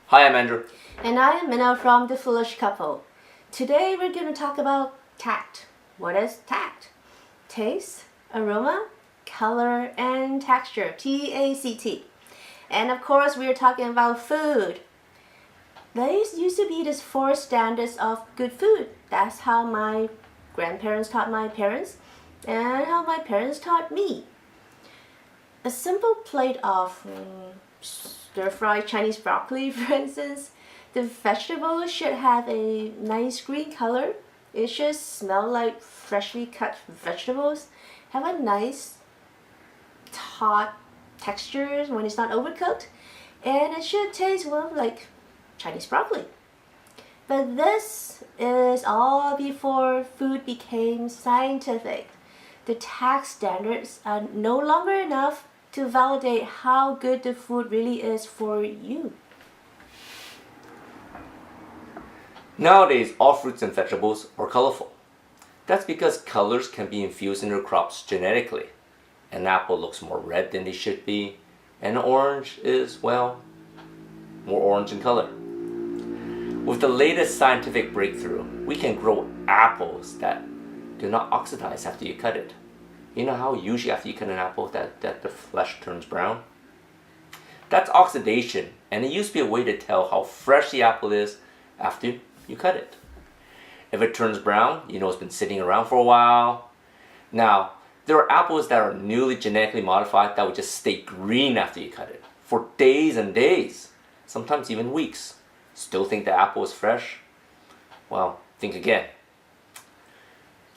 Hi, I'm Andrew. And I am Minna from The Foolish Couple. Today we're going to talk about tact. What is tact? Taste, aroma, color, and texture. T-A-C-T. And of course we are talking about food. There used to be these 4 standards of good food. That's how my grandparents taught my parents and how my parents taught me. A simple plate of stir-fried Chinese broccoli, for instance, the vegetable should have a nice green color. It should smell like freshly cut vegetables, have a nice hot texture when it's not overcooked, and it should taste like Chinese broccoli. But this is all before food became scientific. The tax standards are no longer enough to validate how good the food really is for you. Nowadays, all fruits and vegetables are colorful. That's because colors can be infused into crops genetically. An apple looks more red than they should be, and an orange is, well, more orange in color. With the latest scientific breakthrough, we can grow apples that do not oxidize after you cut it. You know how usually after you cut an apple that the flesh turns brown? That's oxidation, and it used to be a way to tell how fresh the apple is after you cut it. If it turns brown, you know it's been sitting around for a while. Now, there are apples that are newly genetically modified that will just stay green after you cut it for days and days, sometimes even weeks. Still think the apple is fresh? Well, think again.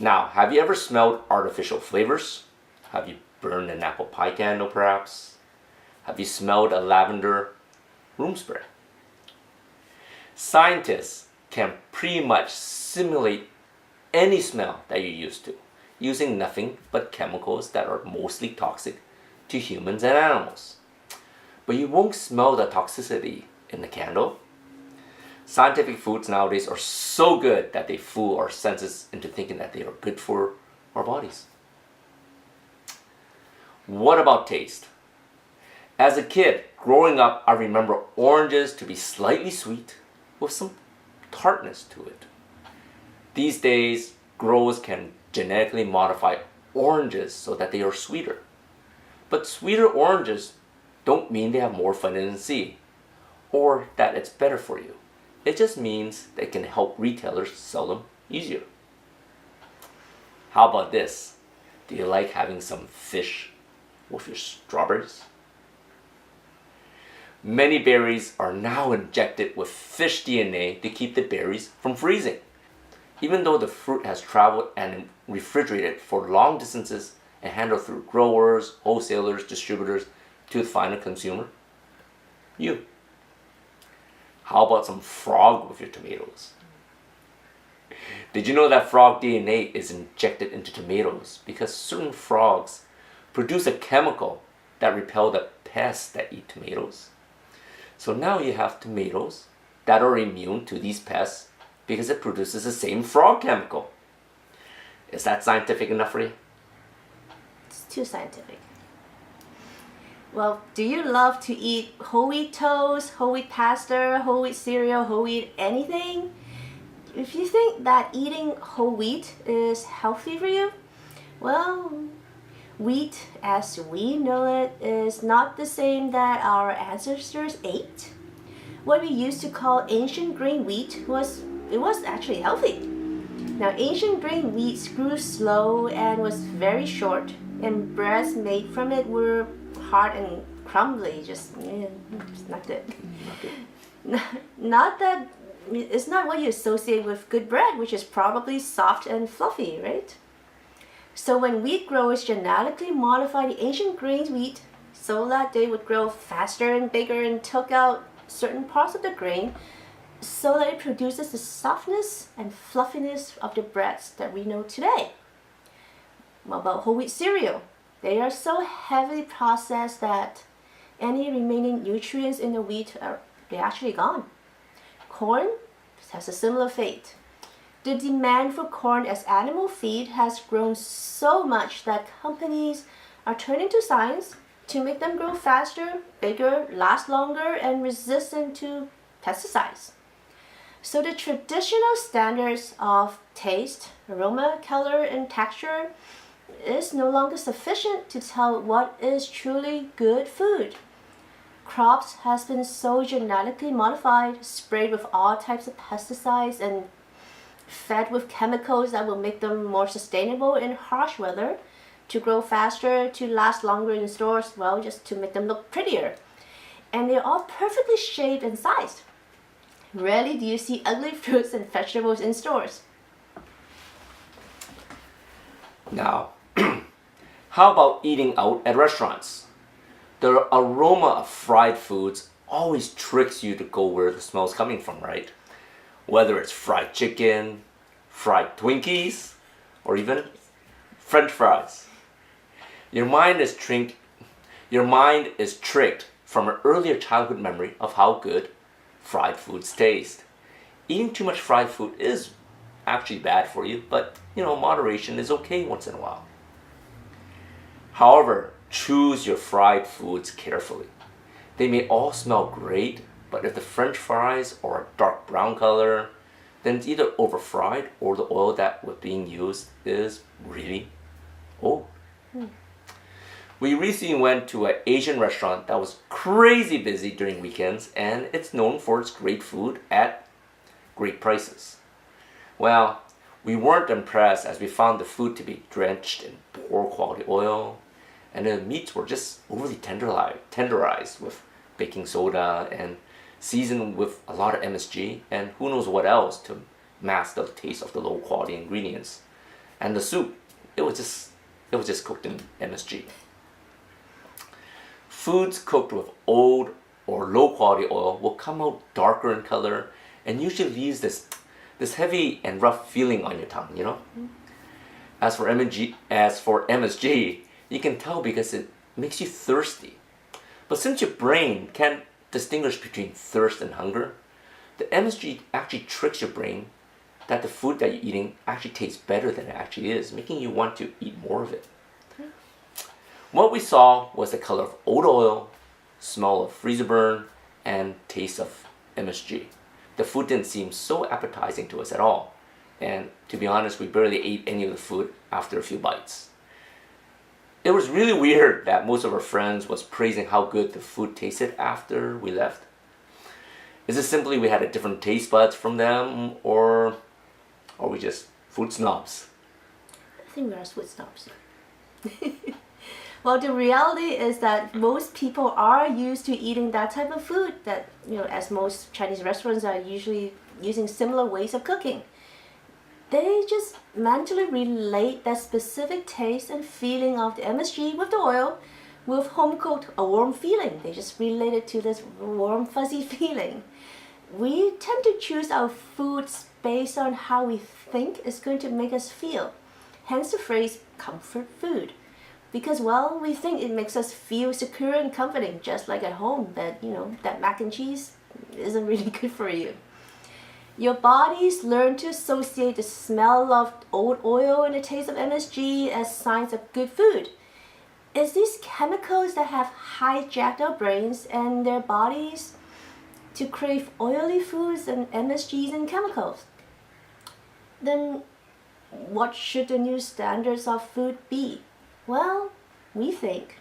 Now, have you ever smelled artificial flavors? Have you burned an apple pie candle perhaps? Have you smelled a lavender room spray? Scientists can pretty much simulate any smell that you're used to, using nothing but chemicals that are mostly toxic to humans and animals. But you won't smell the toxicity in the candle. Scientific foods nowadays are so good that they fool our senses into thinking that they are good for our bodies. What about taste? As a kid, growing up, I remember oranges to be slightly sweet with some tartness to it. These days, growers can genetically modify oranges so that they are sweeter. But sweeter oranges don't mean they have more vitamin C or that it's better for you. It just means they can help retailers sell them easier. How about this? Do you like having some fish with your strawberries? Many berries are now injected with fish DNA to keep the berries from freezing. Even though the fruit has traveled and refrigerated for long distances and handled through growers, wholesalers, distributors to the final consumer, you. How about some frog with your tomatoes? Did you know that frog DNA is injected into tomatoes because certain frogs produce a chemical that repel the pests that eat tomatoes? So now you have tomatoes that are immune to these pests because it produces the same frog chemical. Is that scientific enough for you? It's too scientific. Well, do you love to eat whole wheat toast, whole wheat pasta, whole wheat cereal, whole wheat anything? If you think that eating whole wheat is healthy for you, well, wheat as we know it is not the same that our ancestors ate. What we used to call ancient grain wheat was actually healthy. Now, ancient grain wheat grew slow and was very short, and breads made from it were hard and crumbly, just it's not good. Not that it's not what you associate with good bread, which is probably soft and fluffy, right? So when wheat growers genetically modified the ancient grain wheat so that they would grow faster and bigger and took out certain parts of the grain so that it produces the softness and fluffiness of the breads that we know today. What about whole wheat cereal? They are so heavily processed that any remaining nutrients in the wheat they're actually gone. Corn has a similar fate. The demand for corn as animal feed has grown so much that companies are turning to science to make them grow faster, bigger, last longer, and resistant to pesticides. So the traditional standards of taste, aroma, color, and texture is no longer sufficient to tell what is truly good food. Crops has been so genetically modified, sprayed with all types of pesticides, and fed with chemicals that will make them more sustainable in harsh weather, to grow faster, to last longer in stores, well, just to make them look prettier. And they're all perfectly shaped and sized. Rarely do you see ugly fruits and vegetables in stores. Now, how about eating out at restaurants? The aroma of fried foods always tricks you to go where the smell's coming from, right? Whether it's fried chicken, fried Twinkies, or even French fries. Your mind is tricked from an earlier childhood memory of how good fried foods taste. Eating too much fried food is actually bad for you, but moderation is okay once in a while. However, choose your fried foods carefully. They may all smell great, but if the French fries are a dark brown color, then it's either over fried or the oil that was being used is really old. We recently went to an Asian restaurant that was crazy busy during weekends, and it's known for its great food at great prices. Well, we weren't impressed as we found the food to be drenched in poor quality oil, and the meats were just overly tenderized with baking soda and seasoned with a lot of MSG and who knows what else to mask the taste of the low quality ingredients. And the soup, it was just cooked in MSG. Foods cooked with old or low quality oil will come out darker in color and usually leaves this heavy and rough feeling on your tongue. As for MSG, you can tell because it makes you thirsty. But since your brain can't distinguish between thirst and hunger, the MSG actually tricks your brain that the food that you're eating actually tastes better than it actually is, making you want to eat more of it. What we saw was the color of old oil, smell of freezer burn, and taste of MSG. The food didn't seem so appetizing to us at all. And to be honest, we barely ate any of the food after a few bites. It was really weird that most of our friends was praising how good the food tasted after we left. Is it simply we had a different taste buds from them, or are we just food snobs? I think we are food snobs. Well, the reality is that most people are used to eating that type of food that, as most Chinese restaurants are usually using similar ways of cooking. They just mentally relate that specific taste and feeling of the MSG with the oil with home cooked, a warm feeling. They just relate it to this warm, fuzzy feeling. We tend to choose our foods based on how we think it's going to make us feel. Hence the phrase comfort food. Because, well, we think it makes us feel secure and comforting, just like at home, that, that mac and cheese isn't really good for you. Your bodies learn to associate the smell of old oil and the taste of MSG as signs of good food. It's these chemicals that have hijacked our brains and their bodies to crave oily foods and MSGs and chemicals. Then what should the new standards of food be? Well, we think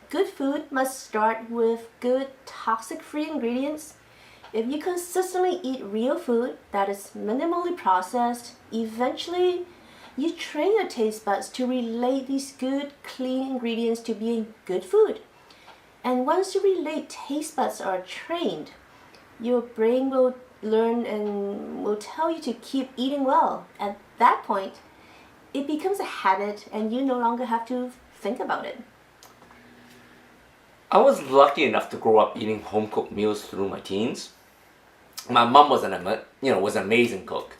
good food must start with good toxic-free ingredients. If you consistently eat real food that is minimally processed, eventually you train your taste buds to relate these good, clean ingredients to being good food. And once you relate taste buds are trained, your brain will learn and will tell you to keep eating well. At that point, it becomes a habit and you no longer have to think about it. I was lucky enough to grow up eating home cooked meals through my teens. My mom was an amazing cook.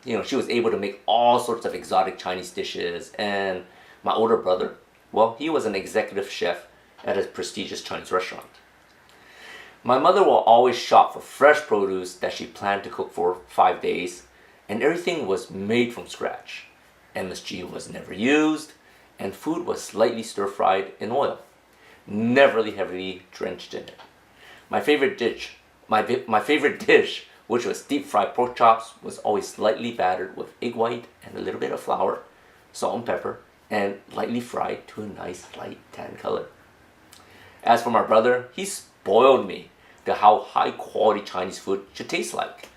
She was able to make all sorts of exotic Chinese dishes, and my older brother, well, he was an executive chef at a prestigious Chinese restaurant. My mother will always shop for fresh produce that she planned to cook for 5 days, and everything was made from scratch. MSG was never used, and food was slightly stir-fried in oil, never heavily drenched in it. My favorite dish my favorite dish, which was deep fried pork chops, was always slightly battered with egg white and a little bit of flour, salt and pepper, and lightly fried to a nice light tan color. As for my brother, he spoiled me to how high quality Chinese food should taste like.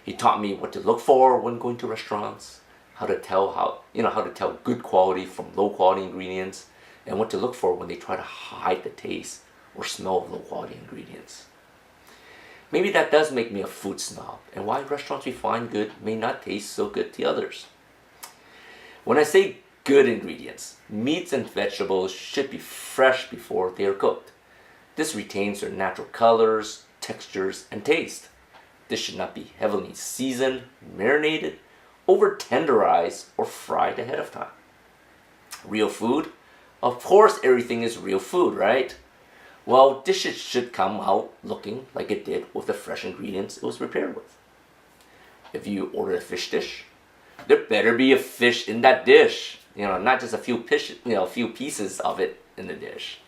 He taught me what to look for when going to restaurants, how to tell good quality from low quality ingredients, and what to look for when they try to hide the taste or smell of low quality ingredients. Maybe that does make me a food snob, and why restaurants we find good may not taste so good to others. When I say good ingredients, meats and vegetables should be fresh before they are cooked. This retains their natural colors, textures, and taste. This should not be heavily seasoned, marinated, over tenderized, or fried ahead of time. Real food? Of course everything is real food, right? Well, dishes should come out looking like it did with the fresh ingredients it was prepared with. If you order a fish dish, there better be a fish in that dish. Not just a few pieces of it in the dish.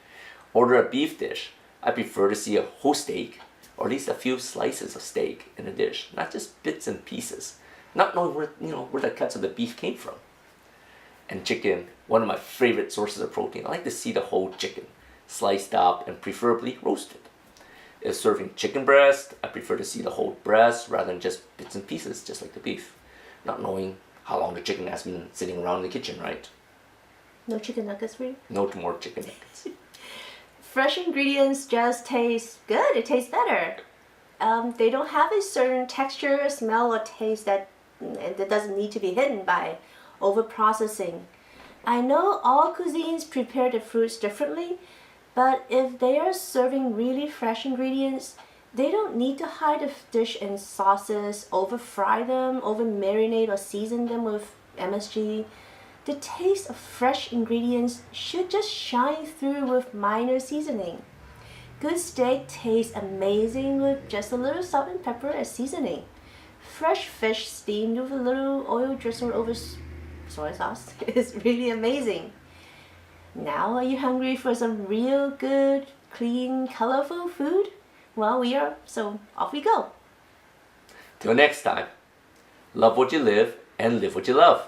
Order a beef dish. I prefer to see a whole steak, or at least a few slices of steak in the dish, not just bits and pieces. Not knowing where the cuts of the beef came from. And chicken, one of my favorite sources of protein. I like to see the whole chicken, sliced up and preferably roasted. If serving chicken breast, I prefer to see the whole breast rather than just bits and pieces, just like the beef. Not knowing how long the chicken has been sitting around in the kitchen, right? No chicken nuggets for you? No more chicken nuggets. Fresh ingredients just taste good. It tastes better. They don't have a certain texture, smell, or taste that doesn't need to be hidden by over-processing. I know all cuisines prepare the fruits differently, but if they are serving really fresh ingredients, they don't need to hide the dish in sauces, over-fry them, over-marinate or season them with MSG. The taste of fresh ingredients should just shine through with minor seasoning. Good steak tastes amazing with just a little salt and pepper as seasoning. Fresh fish steamed with a little oil drizzled over soy sauce is really amazing. Now are you hungry for some real good, clean, colorful food? Well, we are, so off we go. Till next time, love what you live and live what you love.